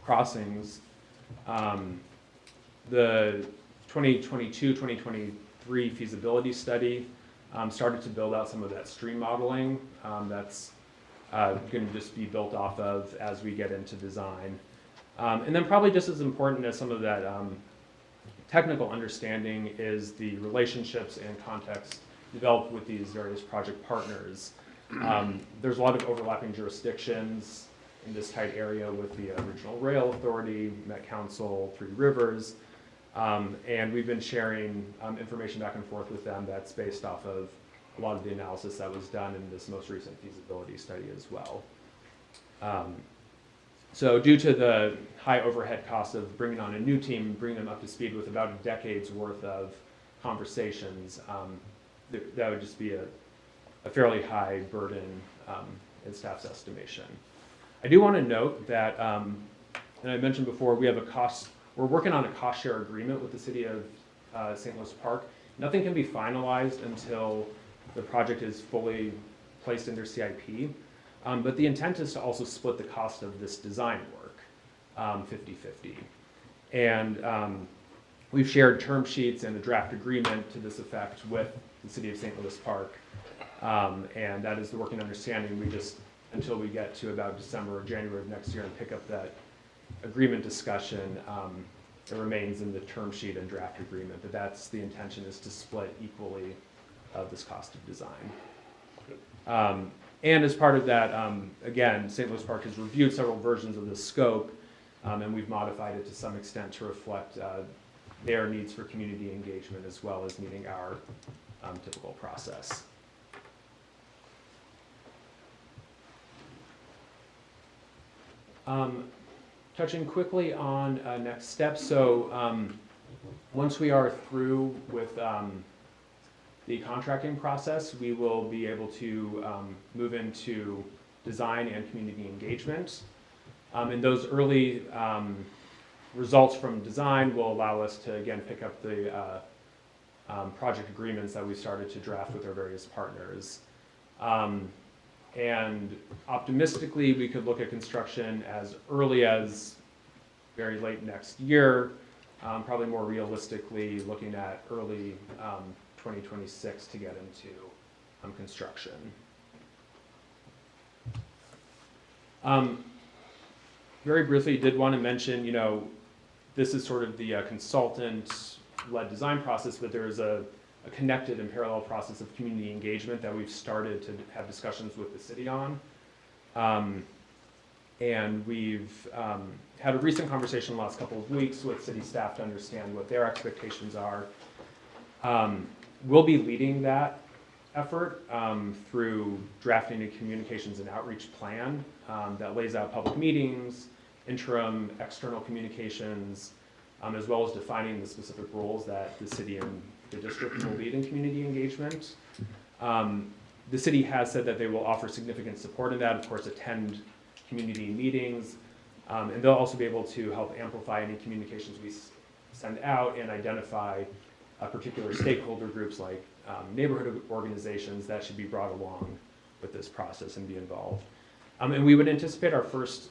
crossings. The 2022-2023 feasibility study started to build out some of that stream modeling that's going to just be built off of as we get into design. And then probably just as important as some of that technical understanding is the relationships and context developed with these various project partners. There's a lot of overlapping jurisdictions in this tight area with the Regional Rail Authority, Met Council, Three Rivers, and we've been sharing information back and forth with them that's based off of a lot of the analysis that was done in this most recent feasibility study as well. So due to the high overhead costs of bringing on a new team, bringing them up to speed with about a decade's worth of conversations, that would just be a fairly high burden in staff's estimation. I do want to note that, and I mentioned before, we're working on a cost share agreement with the city of St. Louis Park. Nothing can be finalized until the project is fully placed in their CIP. But the intent is to also split the cost of this design work 50-50. And we've shared term sheets and a draft agreement to this effect with the city of St. Louis Park. And that is the working understanding. Until we get to about December or January of next year and pick up that agreement discussion, it remains in the term sheet and draft agreement. But that's the intention, is to split equally of this cost of design. And as part of that, again, St. Louis Park has reviewed several versions of this scope, and we've modified it to some extent to reflect their needs for community engagement as well as meeting our typical process. Touching quickly on next steps. So once we are through with the contracting process, we will be able to move into design and community engagement. In those early results from design will allow us to, again, pick up the project agreements that we started to draft with our various partners. And optimistically, we could look at construction as early as very late next year, probably more realistically looking at early 2026 to get into construction. Very briefly, did want to mention, this is sort of the consultant-led design process, but there is a connected and parallel process of community engagement that we've started to have discussions with the city on. And we've had a recent conversation the last couple of weeks with city staff to understand what their expectations are. We'll be leading that effort through drafting a communications and outreach plan that lays out public meetings, interim external communications, as well as defining the specific roles that the city and the district will lead in community engagement. The city has said that they will offer significant support in that, of course, attend community meetings, and they'll also be able to help amplify any communications we send out and identify particular stakeholder groups like neighborhood organizations that should be brought along with this process and be involved. And we would anticipate our first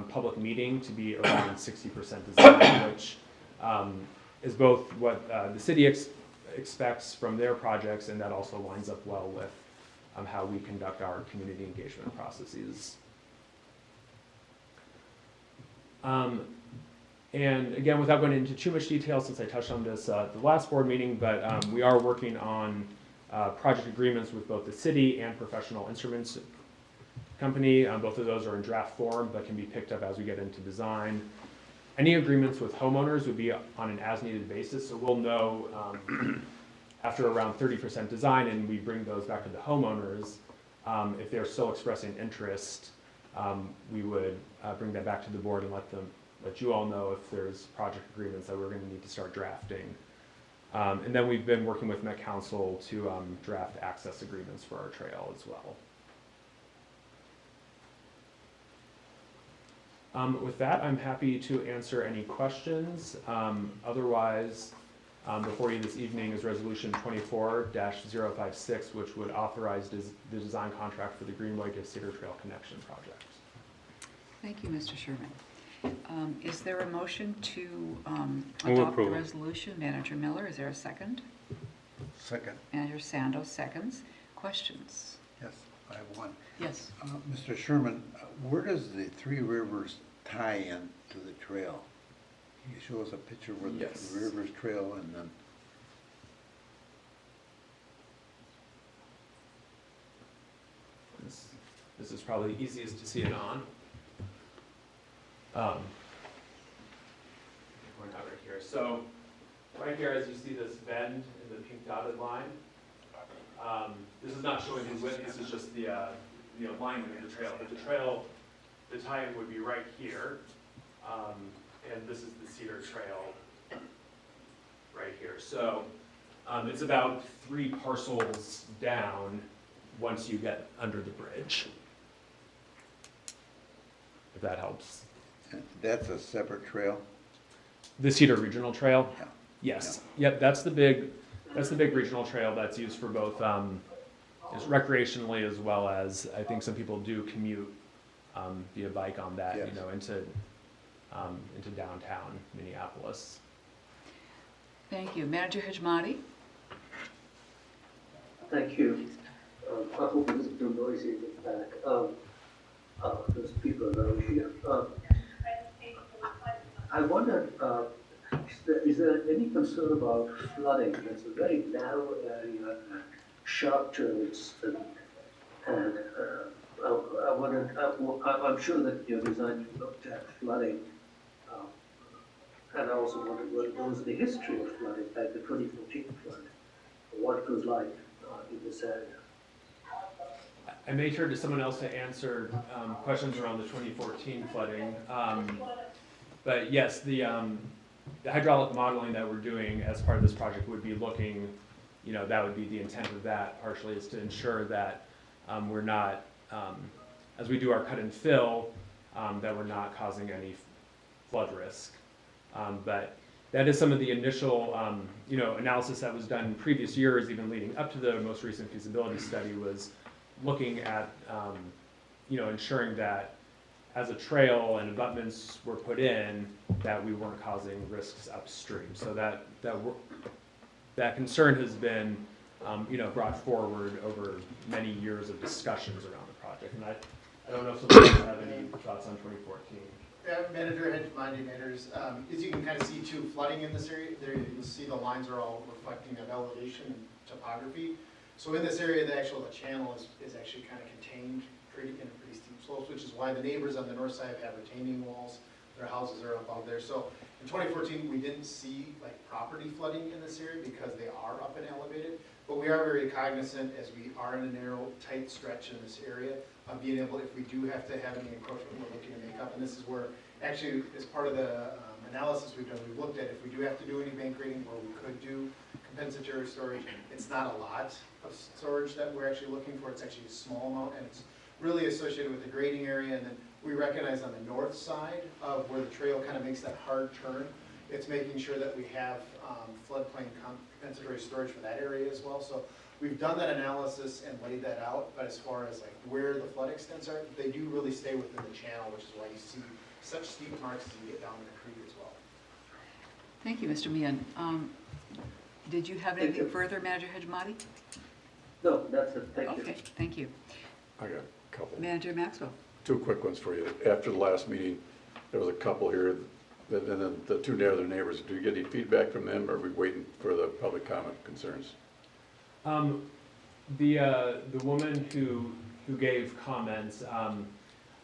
public meeting to be around 60% design, which is both what the city expects from their projects, and that also lines up well with how we conduct our community engagement processes. And again, without going into too much detail, since I touched on this the last board meeting, but we are working on project agreements with both the city and Professional Instruments Company. Both of those are in draft form, but can be picked up as we get into design. Any agreements with homeowners would be on an as-needed basis, so we'll know after around 30% design, and we bring those back to the homeowners. If they're still expressing interest, we would bring that back to the board and let you all know if there's project agreements that we're going to need to start drafting. And then we've been working with Met Council to draft access agreements for our trail as well. With that, I'm happy to answer any questions. Otherwise, before you this evening is Resolution 24-056, which would authorize the design contract for the Greenway to Cedar Trail Connection project. Thank you, Mr. Sherman. Is there a motion to Move adopt the approval. resolution? Manager Miller, is there a second? Second, Manager Sandos seconds. Questions? yes, I have one. Yes. Mr. Sherman, where does the Three Rivers tie in to the trail? Can you show us a picture where the Yes. Three Rivers Trail and then, This is probably the easiest to see it on. We're not right here. So right here, as you see this bend in the pink dotted line, this is not showing the width. This is just the alignment of the trail. But the trail, the tie-in would be right here, and this is the Cedar Trail right here. So it's about 3 parcels down once you get under the bridge, if that helps. that's a separate trail? The Cedar Regional Trail? Yeah. Yes. Yep, that's the big regional trail that's used for both just recreationally as well as I think some people do commute via bike on that, Yes. into downtown Minneapolis. Thank you. Manager Hajmati? Thank you. I hope it isn't too noisy in the back. There's people around here. I wondered, is there any concern about flooding? It's a very narrow area, sharp turns, and I wondered, I'm sure that your design looked at flooding. And I also wondered what was the history of flooding, like the 2014 flood, what it was like in this area. I may turn to someone else to answer questions around the 2014 flooding. But yes, the hydraulic modeling that we're doing as part of this project would be looking, that would be the intent of that partially, is to ensure that we're not, as we do our cut and fill, that we're not causing any flood risk. But that is some of the initial, analysis that was done in previous years, even leading up to the most recent feasibility study, was looking at, ensuring that as a trail and abutments were put in, that we weren't causing risks upstream. So that concern has been, brought forward over many years of discussions around the project. And I don't know if someone else have any thoughts on 2014. Manager, head coordinators, as you can kind of see too, flooding in this area, there you can see the lines are all reflecting of elevation and topography. So in this area, the channel is actually kind of contained in a pretty steep slopes, which is why the neighbors on the north side have retaining walls. Their houses are above there. So in 2014, we didn't see like property flooding in this area because they are up and elevated. But we are very cognizant, as we are in a narrow, tight stretch in this area, of being able, if we do have to have any encroachment, we're looking to make up. And this is where, actually, as part of the analysis we've done, we've looked at if we do have to do any bank grading, or we could do compensatory storage. It's not a lot of storage that we're actually looking for. It's actually a small amount, and it's really associated with the grading area. And then we recognize on the north side of where the trail kind of makes that hard turn, it's making sure that we have floodplain compensatory storage for that area as well. So we've done that analysis and laid that out, but as far as like where the flood extents are, they do really stay within the channel, which is why you see such steep marks as you get down in the creek as well. Thank you, Mr. Meehan. Did you have anything further, Manager Hajmati? No, that's it, thank you. Okay, thank you. I got a couple. Manager Maxwell? Two quick ones for you. After the last meeting, there was a couple here, and then the two other neighbors. Do you get any feedback from them, or are we waiting for the public comment concerns? The woman who gave comments,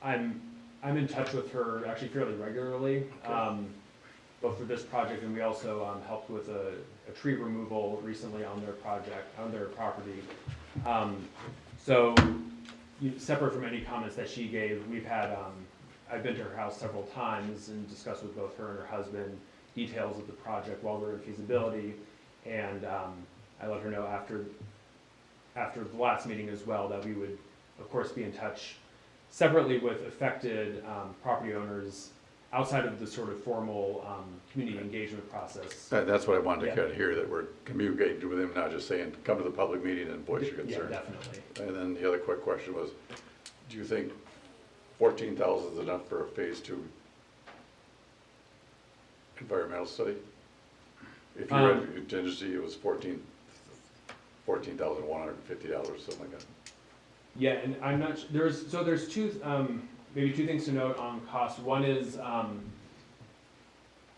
I'm in touch with her actually fairly regularly, both for this project, and we also helped with a tree removal recently on their property. So separate from any comments that she gave, we've had, I've been to her house several times and discussed with both her and her husband details of the project while we're in feasibility, and I let her know after the last meeting as well that we would, of course, be in touch separately with affected property owners outside of the sort of formal community engagement process. That's what I wanted to kind of hear, that we're communicating with them, not just saying, come to the public meeting and voice your concern. Yeah, definitely. And then the other quick question was, do you think 14,000 is enough for a phase 2 environmental study? If you read the contingency, it was $14,150, something like that. Yeah, and I'm not, there's two, maybe two things to note on cost. One is,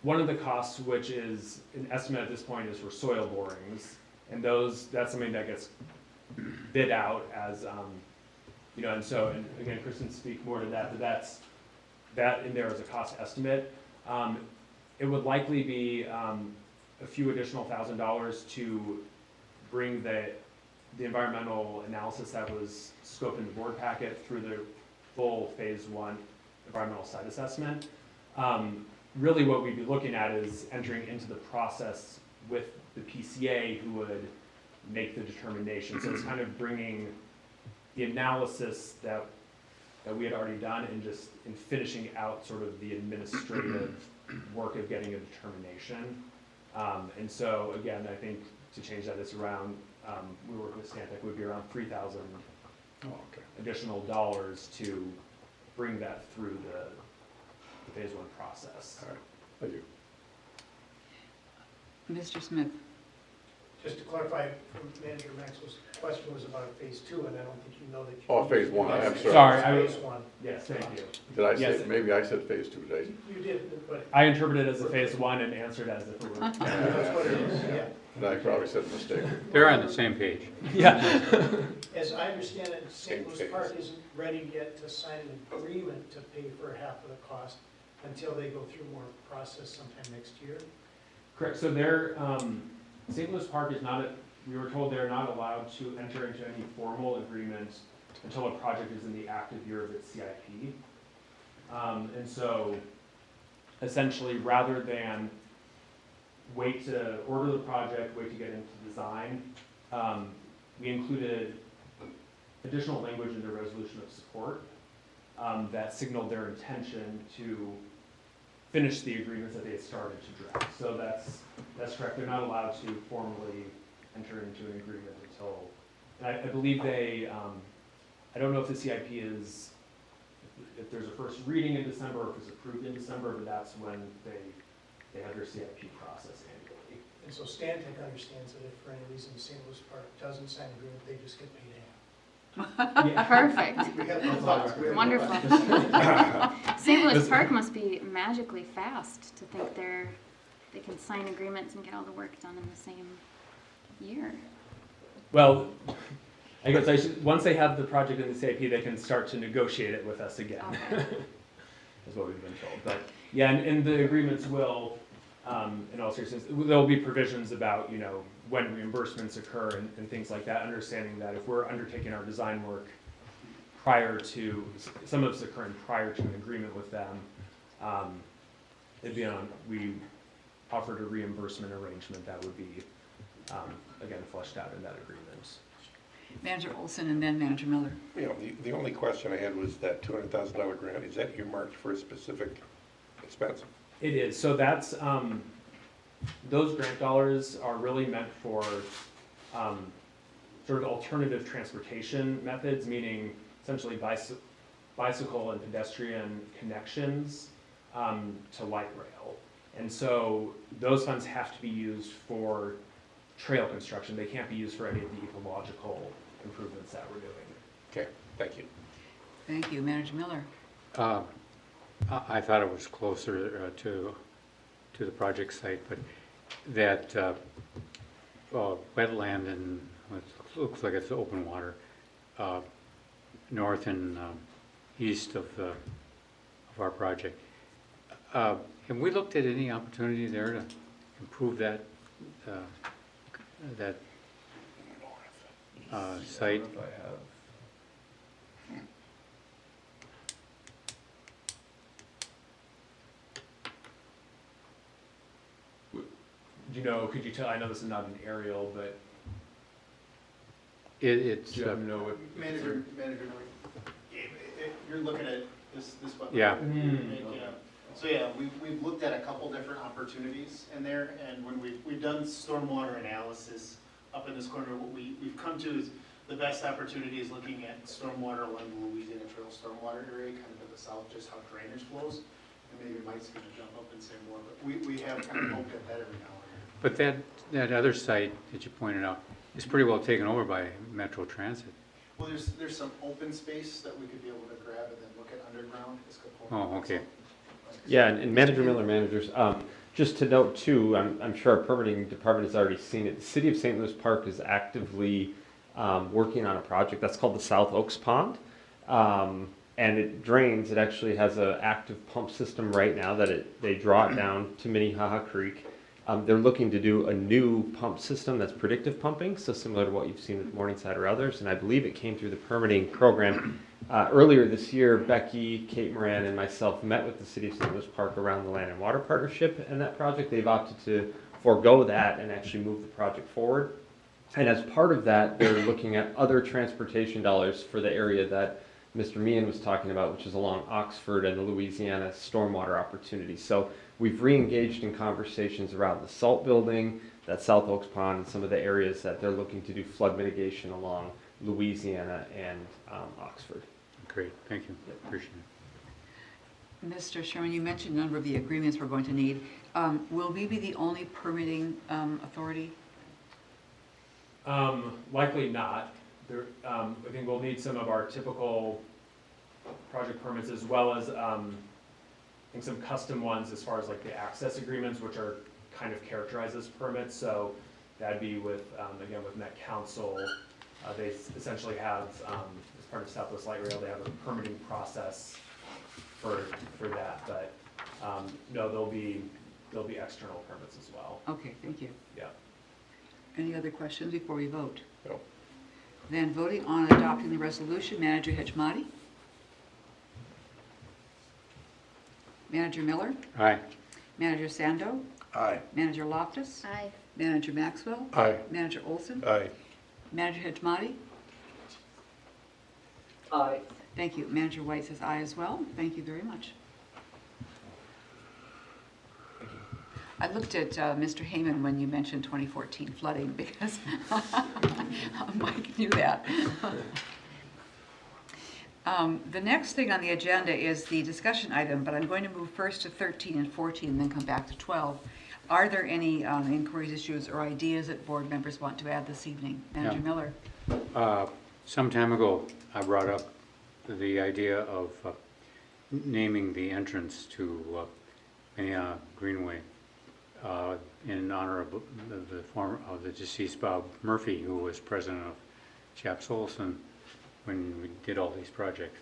one of the costs, which is an estimate at this point, is for soil borings. And that's something that gets bid out as, and so, and again, Kristen can speak more to that, but that in there is a cost estimate. It would likely be a few additional $1,000s to bring the environmental analysis that was scoped in the board packet through the full phase 1 environmental site assessment. Really what we'd be looking at is entering into the process with the PCA who would make the determination. So it's kind of bringing the analysis that we had already done and just in finishing out sort of the administrative work of getting a determination. And so again, I think to change that, it's around, we work with Stantec, would be around $3,000 additional dollars to bring that through the phase 1 process. All right, thank you. Mr. Smith? Just to clarify, Manager Maxwell's question was about phase 2, and I don't think you know that. Oh, phase 1, I'm sorry. Sorry, Phase 1. Yes, thank you. Did I say, Yes. maybe I said phase 2, did You did, but I interpreted it as a phase 1 and answered as if it were. that's what it is, yeah. And I probably said a mistake. They're on the same page. Yeah. As I understand it, Same St. Louis phase. Park isn't ready yet to sign an agreement to pay for half of the cost until they go through more process sometime next year. Correct, so St. Louis Park is not, we were told they're not allowed to enter into any formal agreement until a project is in the active year of its CIP. And so essentially, rather than wait to order the project, wait to get into design, we included additional language in the resolution of support that signaled their intention to finish the agreements that they had started to draft. So that's correct. They're not allowed to formally enter into an agreement until, and I believe they, I don't know if the CIP is, if there's a first reading in December or if it's approved in December, but that's when they have their CIP process annually. And so Stantec understands that if for any reason St. Louis Park doesn't sign an agreement, they just get paid half. Perfect. We have no thoughts. We have no Wonderful. thoughts. St. Louis Park must be magically fast to think they can sign agreements and get all the work done in the same year. Well, I guess once they have the project in the CIP, they can start to negotiate it with us again. Okay. Is what we've been told. But yeah, and the agreements will, in all seriousness, there'll be provisions about, you know, when reimbursements occur and things like that, understanding that if we're undertaking our design work prior to, some of it's occurring prior to an agreement with them, we offered a reimbursement arrangement that would be, again, fleshed out in that agreement. Manager Olson and then Manager Miller. You know, the only question I had was that $200,000 grant, is that earmarked for a specific expense? It is, so that's, those grant dollars are really meant for sort of alternative transportation methods, meaning essentially bicycle and pedestrian connections to light rail. And so those funds have to be used for trail construction. They can't be used for any of the ecological improvements that we're doing. Okay, thank you. Thank you. Manager Miller. I thought it was closer to the project site, but that wetland and it looks like it's open water north and east of our project. Have we looked at any opportunity there to improve that site? Do you know, could you tell, I know this is not an aerial, but It's do you know what? Manager, you're looking at this one. Yeah. Yeah. So yeah, we've looked at a couple different opportunities in there, and when we've done stormwater analysis up in this corner, what we've come to is the best opportunity is looking at stormwater along the Louisiana Trail stormwater area, kind of to the south, just how drainage flows. And maybe Mike's gonna jump up and say more, but we have kind of looked at that every now and then. But that other site that you pointed out is pretty well taken over by Metro Transit. Well, there's some open space that we could be able to grab and then look at underground as components. Oh, okay. Yeah, and Manager Miller, managers, just to note too, I'm sure our permitting department has already seen it. The City of St. Louis Park is actively working on a project that's called the South Oaks Pond. And it drains, it actually has an active pump system right now that they draw it down to Minnehaha Creek. They're looking to do a new pump system that's predictive pumping, so similar to what you've seen with Morningside or others, and I believe it came through the permitting program. Earlier this year, Becky, Kate Moran, and myself met with the City of St. Louis Park around the Land and Water Partnership and that project. They've opted to forego that and actually move the project forward. And as part of that, they're looking at other transportation dollars for the area that Mr. Meehan was talking about, which is along Oxford and the Louisiana stormwater opportunity. So we've re-engaged in conversations around the salt building, that South Oaks Pond, and some of the areas that they're looking to do flood mitigation along Louisiana and Oxford. Great, thank you, appreciate it. Mr. Sherman, you mentioned a number of the agreements we're going to need. Will we be the only permitting authority? Likely not. There, I think we'll need some of our typical project permits as well as I think some custom ones as far as like the access agreements, which are kind of characterized as permits. So that'd be with, again, with Met Council. They essentially have, as part of Southwest Light Rail, they have a permitting process for that. But no, there'll be external permits as well. Okay, thank you. Yeah. Any other questions before we vote? No. Then voting on adopting the resolution, Manager Hejmati. Manager Miller. Aye. Manager Sando. Aye. Manager Loftus. Aye. Manager Maxwell. Aye. Manager Olson. Aye. Manager Hejmati. Aye. Thank you. Manager White says aye as well. Thank you very much. I looked at Mr. Heyman when you mentioned 2014 flooding because Mike knew that. The next thing on the agenda is the discussion item, but I'm going to move first to 13 and 14 and then come back to 12. Are there any inquiries, issues, or ideas that board members want to add this evening? Manager Miller? Some time ago, I brought up the idea of naming the entrance to Minnehaha Greenway in honor of the deceased Bob Murphy, who was president of Chaps Olson when we did all these projects,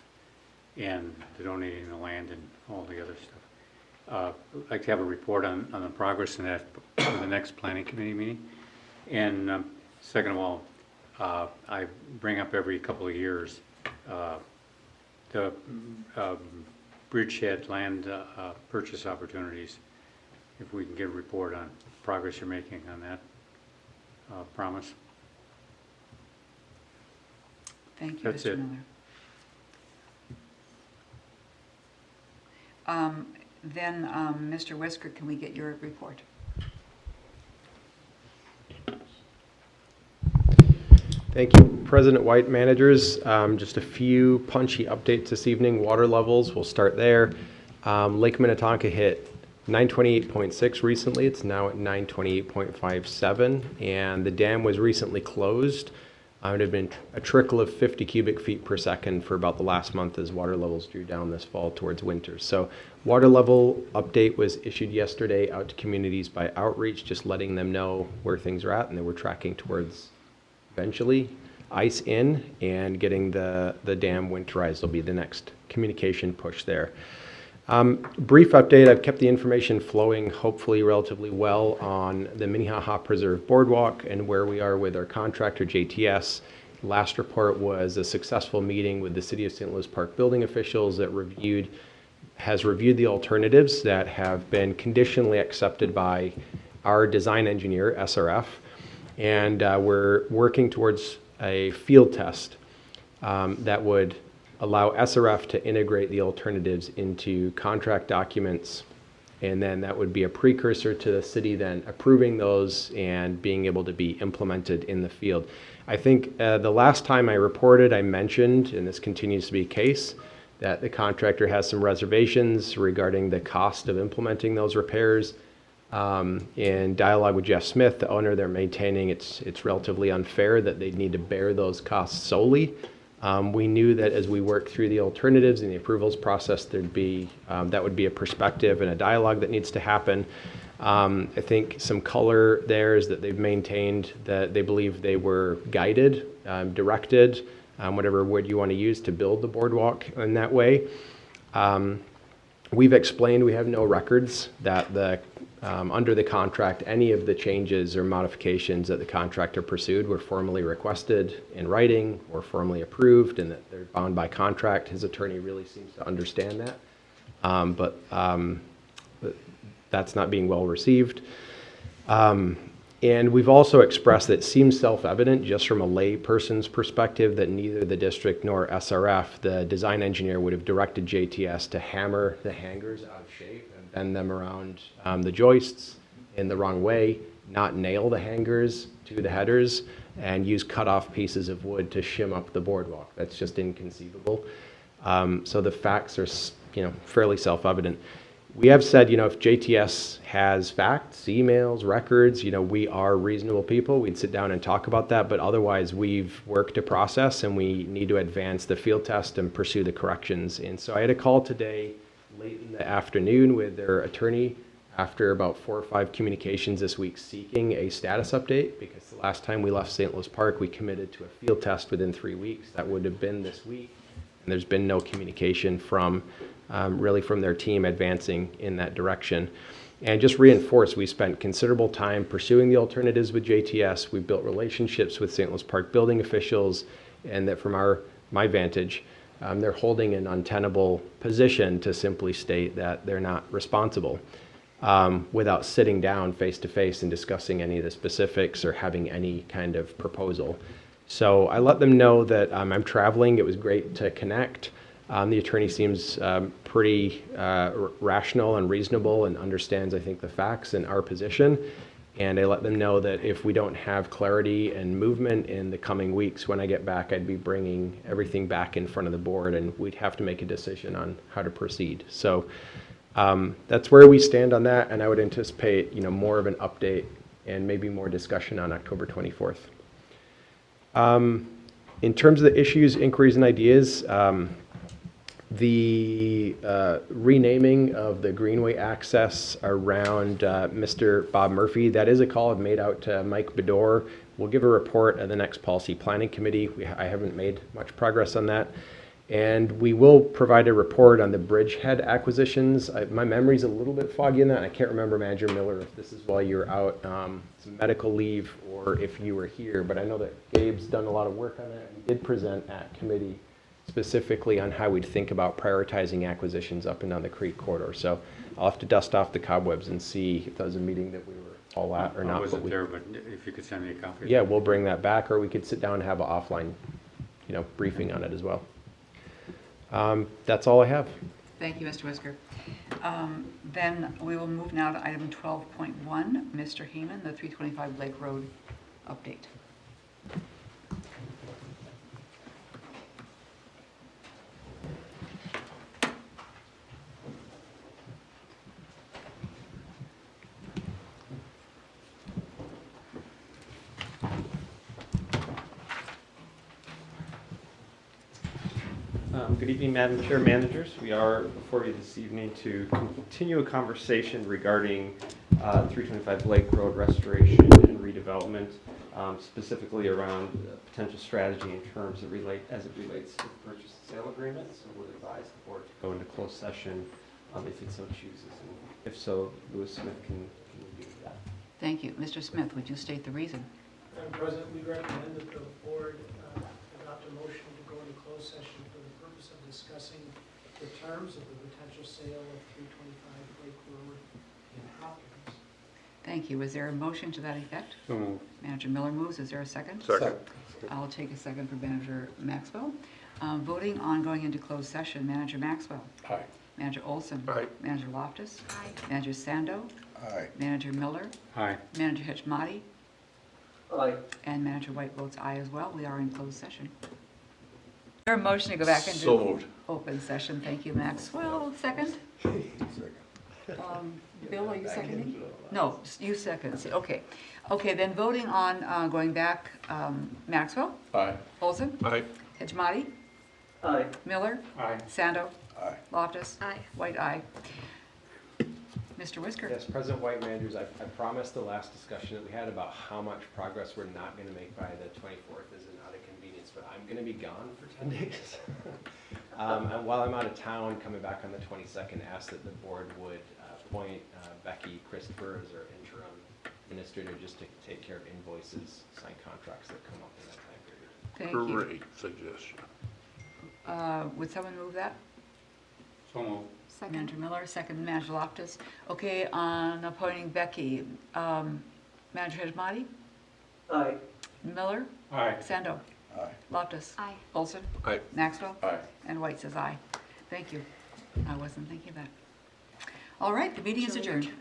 and the donating the land and all the other stuff. I'd like to have a report on the progress in that for the next planning committee meeting. And second of all, I bring up every couple of years the bridgehead land purchase opportunities. If we can get a report on progress you're making on that promise. Thank you, That's Mr. it. Miller. Then, Mr. Whisker, can we get your report? Thank you, President White, managers. Just a few punchy updates this evening. Water levels, we'll start there. Lake Minnetonka hit 928.6 recently. It's now at 928.57, and the dam was recently closed. It had been a trickle of 50 cubic feet per second for about the last month as water levels drew down this fall towards winter. So water level update was issued yesterday out to communities by outreach, just letting them know where things are at, and they were tracking towards eventually ice in and getting the dam winterized will be the next communication push there. Brief update, I've kept the information flowing hopefully relatively well on the Minnehaha Preserve Boardwalk and where we are with our contractor JTS. Last report was a successful meeting with the City of St. Louis Park building officials that has reviewed the alternatives that have been conditionally accepted by our design engineer, SRF, and we're working towards a field test that would allow SRF to integrate the alternatives into contract documents, and then that would be a precursor to the city then approving those and being able to be implemented in the field. I think the last time I reported, I mentioned, and this continues to be the case, that the contractor has some reservations regarding the cost of implementing those repairs. In dialogue with Jeff Smith, the owner, they're maintaining it's relatively unfair that they need to bear those costs solely. We knew that as we work through the alternatives and the approvals process, there'd be that would be a perspective and a dialogue that needs to happen. I think some color there is that they've maintained that they believe they were guided, directed, whatever word you want to use to build the boardwalk in that way. We've explained we have no records that under the contract, any of the changes or modifications that the contractor pursued were formally requested in writing or formally approved, and that they're bound by contract. His attorney really seems to understand that, but that's not being well received. And we've also expressed that it seems self-evident just from a lay person's perspective that neither the district nor SRF, the design engineer, would have directed JTS to hammer the hangers out of shape and bend them around the joists in the wrong way, not nail the hangers to the headers, and use cut-off pieces of wood to shim up the boardwalk. That's just inconceivable. So the facts are, fairly self-evident. We have said, if JTS has facts, emails, records, we are reasonable people. We'd sit down and talk about that, but otherwise we've worked a process and we need to advance the field test and pursue the corrections. And so I had a call today late in the afternoon with their attorney after about 4 or 5 communications this week seeking a status update, because the last time we left St. Louis Park, we committed to a field test within 3 weeks. That would have been this week. And there's been no communication from their team advancing in that direction. And just reinforce, we spent considerable time pursuing the alternatives with JTS. We built relationships with St. Louis Park building officials, and that from my vantage, they're holding an untenable position to simply state that they're not responsible without sitting down face to face and discussing any of the specifics or having any kind of proposal. So I let them know that I'm traveling. It was great to connect. The attorney seems pretty rational and reasonable and understands, I think, the facts and our position. And I let them know that if we don't have clarity and movement in the coming weeks, when I get back, I'd be bringing everything back in front of the board, and we'd have to make a decision on how to proceed. So that's where we stand on that, and I would anticipate, more of an update and maybe more discussion on October 24th. In terms of the issues, inquiries, and ideas, the renaming of the Greenway access around Mr. Bob Murphy, that is a call I've made out to Mike Bedore. We'll give a report at the next policy planning committee. I haven't made much progress on that. And we will provide a report on the bridgehead acquisitions. My memory's a little bit foggy in that. I can't remember, Manager Miller, if this is while you're out some medical leave or if you were here, but I know that Gabe's done a lot of work on that. He did present at committee specifically on how we'd think about prioritizing acquisitions up and down the creek corridor. So I'll have to dust off the cobwebs and see if that was a meeting that we were all at or not. I wasn't there, but if you could send me a copy. Yeah, we'll bring that back, or we could sit down and have an offline, briefing on it as well. That's all I have. Thank you, Mr. Whisker. Then we will move now to item 12.1, Mr. Heyman, the 325 Lake Road update. Good evening, Madam Chair, managers. We are before you this evening to continue a conversation regarding 325 Lake Road restoration and redevelopment, specifically around potential strategy in terms of as it relates to the purchase and sale agreement. So we'll advise the board to go into closed session if it so chooses. And if so, Louis Smith can do that. Thank you. Mr. Smith, would you state the reason? Madam President, we recommend that the board adopt a motion to go into closed session for the purpose of discussing the terms of the potential sale of 325 Lake Road in Hopkins. Thank you. Is there a motion to that effect? So moved. Manager Miller moves. Is there a second? Second. I'll take a second for Manager Maxwell. Voting on going into closed session, Manager Maxwell. Aye. Manager Olson. Aye. Manager Loftus. Aye. Manager Sando. Aye. Manager Miller. Aye. Manager Hitchmati. Aye. And Manager White votes aye as well. We are in closed session. Is there a motion to go back into So moved. open session? Thank you, Maxwell. Second? Bill, are you seconding? No, you second. Okay. Okay, then voting on going back, Maxwell, Aye. Olson, Aye. Hitchmati, Aye. Miller, Aye. Sando, Aye. Loftus, Aye. White, aye. Mr. Whisker? Yes, President White, managers, I promised the last discussion that we had about how much progress we're not going to make by the 24th is not a convenience, but I'm going to be gone for 10 days. And while I'm out of town, coming back on the 22nd, asked that the board would appoint Becky Christopher as our interim administrator just to take care of invoices, sign contracts that come up in that time period. Thank you. Great suggestion. Would someone move that? So moved. Second. Manager Miller, second Manager Loftus. Okay, on appointing Becky, Manager Hitchmati, Aye. Miller, Aye. Sando, Aye. Loftus, Aye. Olson, Aye. Maxwell, Aye. and White says aye. Thank you. I wasn't thinking of that. All right, the meeting is adjourned.